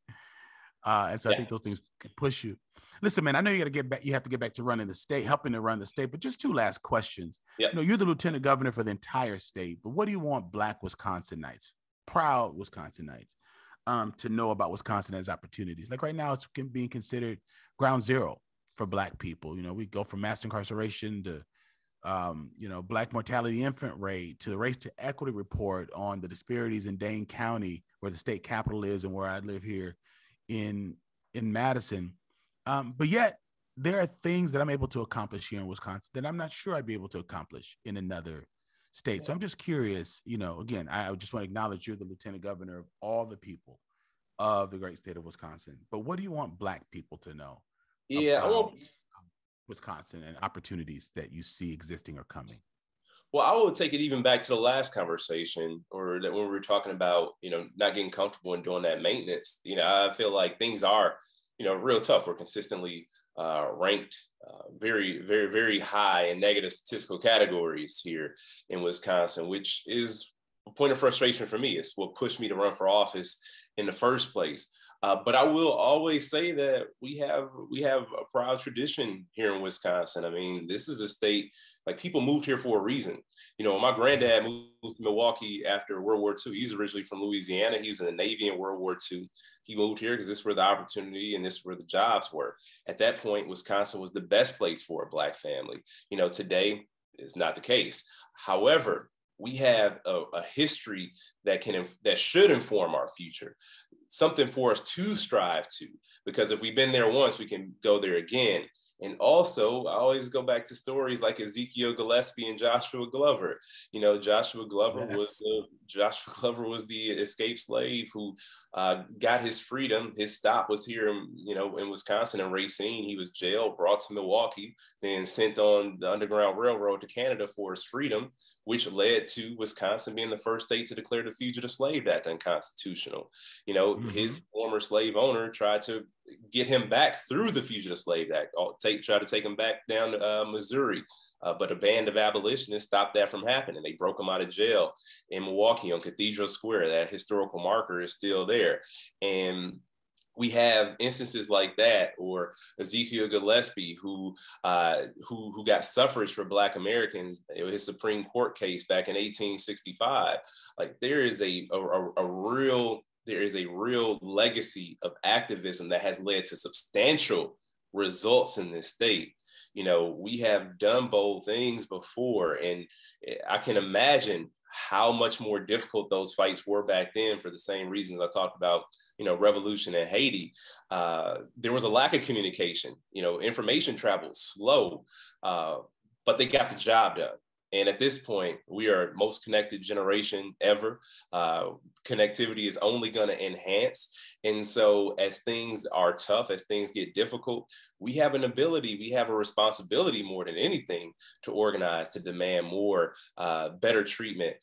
And so I think those things can push you. Listen, man, I know you have to get back to running the state, helping to run the state, but just two last questions. Yep. You're the lieutenant governor for the entire state, but what do you want Black Wisconsinites, proud Wisconsinites, to know about Wisconsin as opportunities? Like right now, it's being considered ground zero for Black people. We go from mass incarceration to Black mortality infant rate, to the race to equity report on the disparities in Dane County, where the state capital is and where I live here in Madison. But yet there are things that I'm able to accomplish here in Wisconsin that I'm not sure I'd be able to accomplish in another state. So I'm just curious, again, I just want to acknowledge you're the lieutenant governor of all the people of the great state of Wisconsin. But what do you want Black people to know about Wisconsin and opportunities that you see existing or coming? Well, I would take it even back to the last conversation, or that when we were talking about, not getting comfortable and doing that maintenance. I feel like things are, real tough. We're consistently ranked very, very, very high in negative statistical categories here in Wisconsin, which is a point of frustration for me. It's what pushed me to run for office in the first place. But I will always say that we have a proud tradition here in Wisconsin. I mean, this is a state, like, people moved here for a reason. When my granddad moved to Milwaukee after World War II, he's originally from Louisiana. He was in the Navy in World War II. He moved here because this is where the opportunity and this is where the jobs were. At that point, Wisconsin was the best place for a Black family. Today is not the case. However, we have a history that should inform our future, something for us to strive to, because if we've been there once, we can go there again. And also, I always go back to stories like Ezekiel Gillespie and Joshua Glover. Joshua Glover was the escaped slave who got his freedom. His stop was here, in Wisconsin and Racine. He was jailed, brought to Milwaukee, then sent on the Underground Railroad to Canada for his freedom, which led to Wisconsin being the first state to declare the Fugitive Slave Act unconstitutional. His former slave owner tried to get him back through the Fugitive Slave Act, try to take him back down to Missouri. But a band of abolitionists stopped that from happening. They broke him out of jail in Milwaukee on Cathedral Square. That historical marker is still there. And we have instances like that, or Ezekiel Gillespie, who got suffrage for Black Americans. His Supreme Court case back in 1865. Like, there is a real legacy of activism that has led to substantial results in this state. We have done bold things before, and I can imagine how much more difficult those fights were back then for the same reasons I talked about, revolution in Haiti. There was a lack of communication, information traveled slow, but they got the job done. And at this point, we are most connected generation ever. Connectivity is only going to enhance. And so as things are tough, as things get difficult, we have an ability, we have a responsibility more than anything to organize, to demand more, better treatment,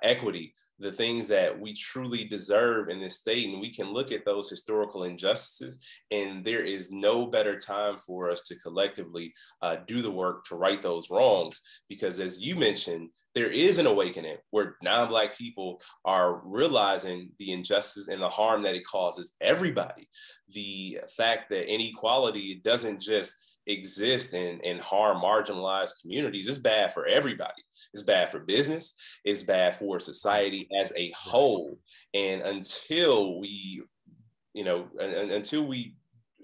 equity, the things that we truly deserve in this state. And we can look at those historical injustices, and there is no better time for us to collectively do the work to right those wrongs. Because as you mentioned, there is an awakening where non-Black people are realizing the injustice and the harm that it causes everybody. The fact that inequality doesn't just exist and harm marginalized communities is bad for everybody. It's bad for business. It's bad for society as a whole. And until we, until we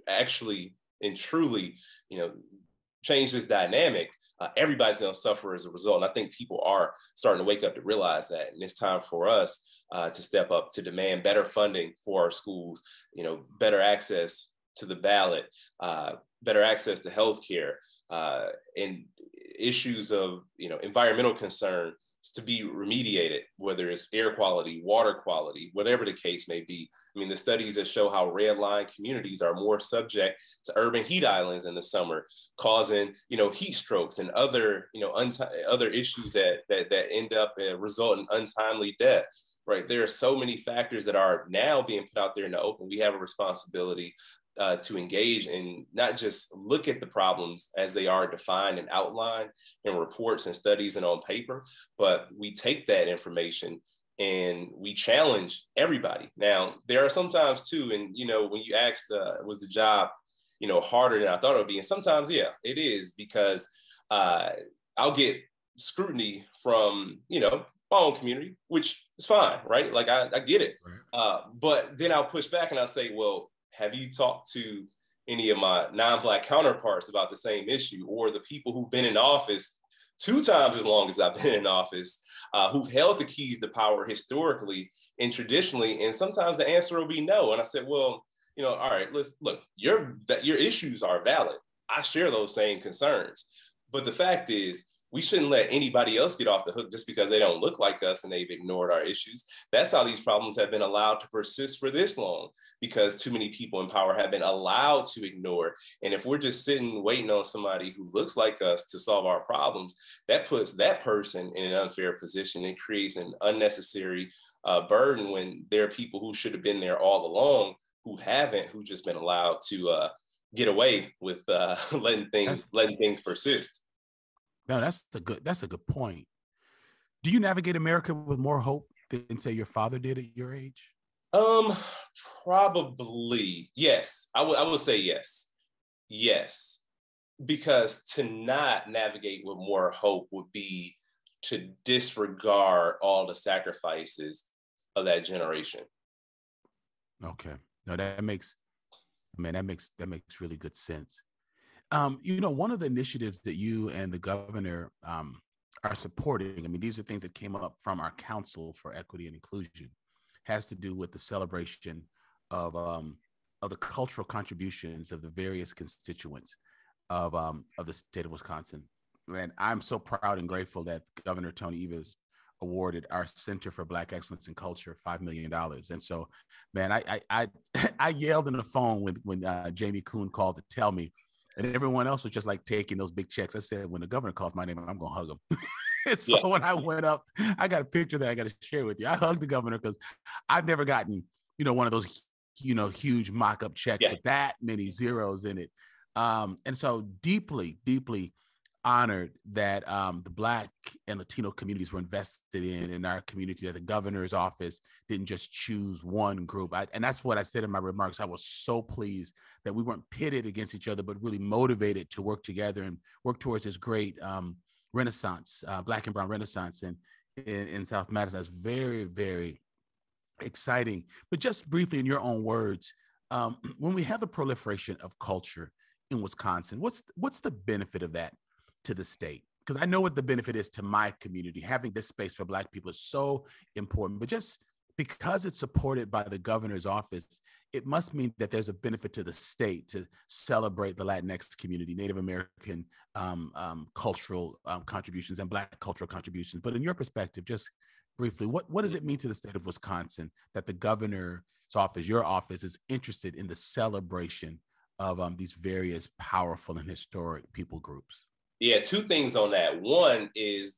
actually and truly, change this dynamic, everybody's going to suffer as a result. And I think people are starting to wake up to realize that. And it's time for us to step up, to demand better funding for our schools, better access to the ballot, better access to healthcare, and issues of environmental concern to be remediated, whether it's air quality, water quality, whatever the case may be. I mean, the studies that show how red line communities are more subject to urban heat islands in the summer, causing heat strokes and other other issues that end up result in untimely death. Right, there are so many factors that are now being put out there in the open. We have a responsibility to engage and not just look at the problems as they are defined and outlined in reports and studies and on paper, but we take that information and we challenge everybody. Now, there are sometimes too, and when you asked, was the job, harder than I thought it would be? And sometimes, yeah, it is, because I'll get scrutiny from, my own community, which is fine, right? Like I get it. But then I'll push back and I'll say, well, have you talked to any of my non-Black counterparts about the same issue, or the people who've been in office 2 times as long as I've been in office, who've held the keys to power historically and traditionally? And sometimes the answer will be no. And I said, well, all right, let's look, your issues are valid. I share those same concerns. But the fact is, we shouldn't let anybody else get off the hook just because they don't look like us and they've ignored our issues. That's how these problems have been allowed to persist for this long, because too many people in power have been allowed to ignore. And if we're just sitting waiting on somebody who looks like us to solve our problems, that puts that person in an unfair position. It creates an unnecessary burden when there are people who should have been there all along who haven't, who've just been allowed to get away with letting things persist. No, that's a good point. Do you navigate America with more hope than, say, your father did at your age? Probably, yes. I would say yes. Yes. Because to not navigate with more hope would be to disregard all the sacrifices of that generation. Okay. No, that makes really good sense. One of the initiatives that you and the governor are supporting, I mean, these are things that came up from our Council for Equity and Inclusion, has to do with the celebration of the cultural contributions of the various constituents of the state of Wisconsin. And I'm so proud and grateful that Governor Tony Evers awarded our Center for Black Excellence in Culture $5 million. And so, man, I yelled on the phone when Jamie Kuhn called to tell me. And everyone else was just like taking those big checks. I said, when the governor calls my name, I'm going to hug him. And so when I went up, I got a picture that I got to share with you. I hugged the governor because I've never gotten, one of those, huge mock-up checks with that many zeros in it. And so deeply, deeply honored that the Black and Latino communities were invested in our community, that the governor's office didn't just choose one group. And that's what I said in my remarks. I was so pleased that we weren't pitted against each other, but really motivated to work together and work towards this great Renaissance, Black and Brown Renaissance in South Madison. That's very, very exciting. But just briefly, in your own words, when we have the proliferation of culture in Wisconsin, what's the benefit of that to the state? Because I know what the benefit is to my community. Having this space for Black people is so important, but just because it's supported by the governor's office, it must mean that there's a benefit to the state to celebrate the Latinx community, Native American cultural contributions and Black cultural contributions. But in your perspective, just briefly, what does it mean to the state of Wisconsin that the governor's office, your office, is interested in the celebration of these various powerful and historic people groups? Yeah, two things on that. One is,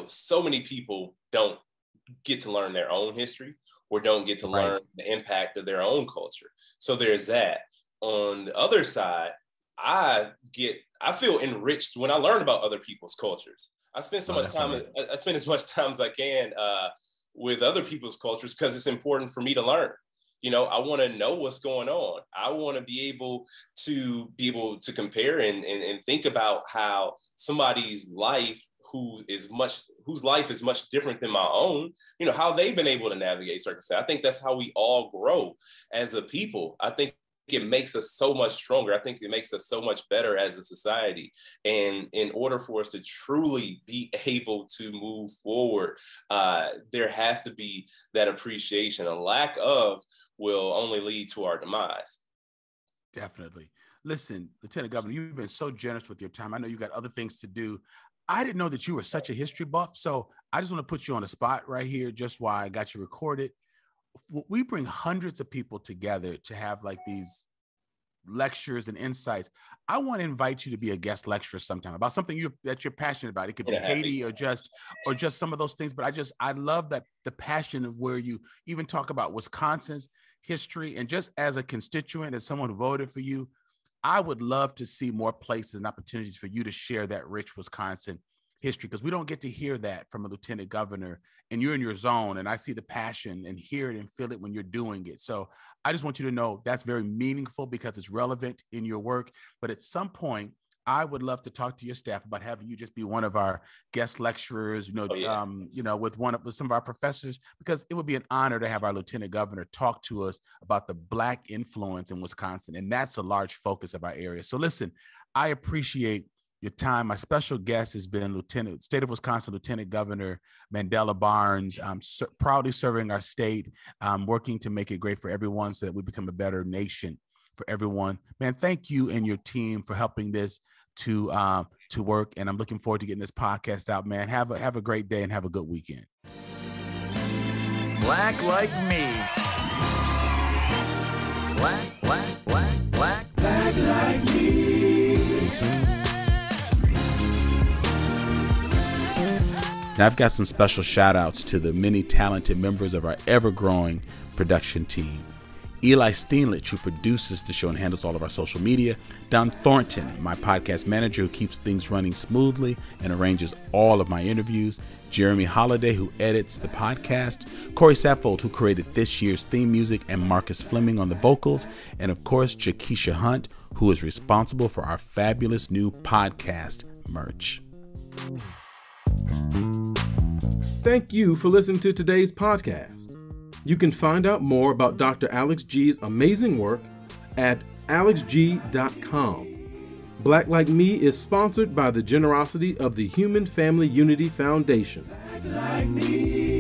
so many people don't get to learn their own history or don't get to learn the impact of their own culture. So there's that. On the other side, I feel enriched when I learn about other people's cultures. I spend as much time as I can with other people's cultures because it's important for me to learn. I want to know what's going on. I want to be able to compare and think about how somebody's life whose life is much different than my own, how they've been able to navigate circumstances. I think that's how we all grow as a people. I think it makes us so much stronger. I think it makes us so much better as a society. And in order for us to truly be able to move forward, there has to be that appreciation. A lack of will only lead to our demise. Definitely. Listen, Lieutenant Governor, you've been so generous with your time. I know you got other things to do. I didn't know that you were such a history buff. So I just want to put you on the spot right here, just while I got you recorded. We bring hundreds of people together to have like these lectures and insights. I want to invite you to be a guest lecturer sometime about something that you're passionate about. It could be Haiti or just some of those things. But I love that the passion of where you even talk about Wisconsin's history. And just as a constituent, as someone who voted for you, I would love to see more places and opportunities for you to share that rich Wisconsin history, because we don't get to hear that from a lieutenant governor, and you're in your zone, and I see the passion and hear it and feel it when you're doing it. So I just want you to know that's very meaningful because it's relevant in your work. But at some point, I would love to talk to your staff about having you just be one of our guest lecturers, with some of our professors, because it would be an honor to have our lieutenant governor talk to us about the Black influence in Wisconsin. And that's a large focus of our area. So listen, I appreciate your time. My special guest has been State of Wisconsin Lieutenant Governor Mandela Barnes. Proudly serving our state, working to make it great for everyone so that we become a better nation for everyone. Man, thank you and your team for helping this to work. And I'm looking forward to getting this podcast out, man. Have a great day and have a good weekend. Black like me. Black like me. Now, I've got some special shout outs to the many talented members of our ever-growing production team. Eli Steenlich, who produces the show and handles all of our social media. Don Thornton, my podcast manager, who keeps things running smoothly and arranges all of my interviews. Jeremy Holiday, who edits the podcast. Corey Saffold, who created this year's theme music, and Marcus Fleming on the vocals. And of course, Jakisha Hunt, who is responsible for our fabulous new podcast merch. Thank you for listening to today's podcast. You can find out more about Dr. Alex G's amazing work at alexg.com. Black Like Me is sponsored by the generosity of the Human Family Unity Foundation. Black like me.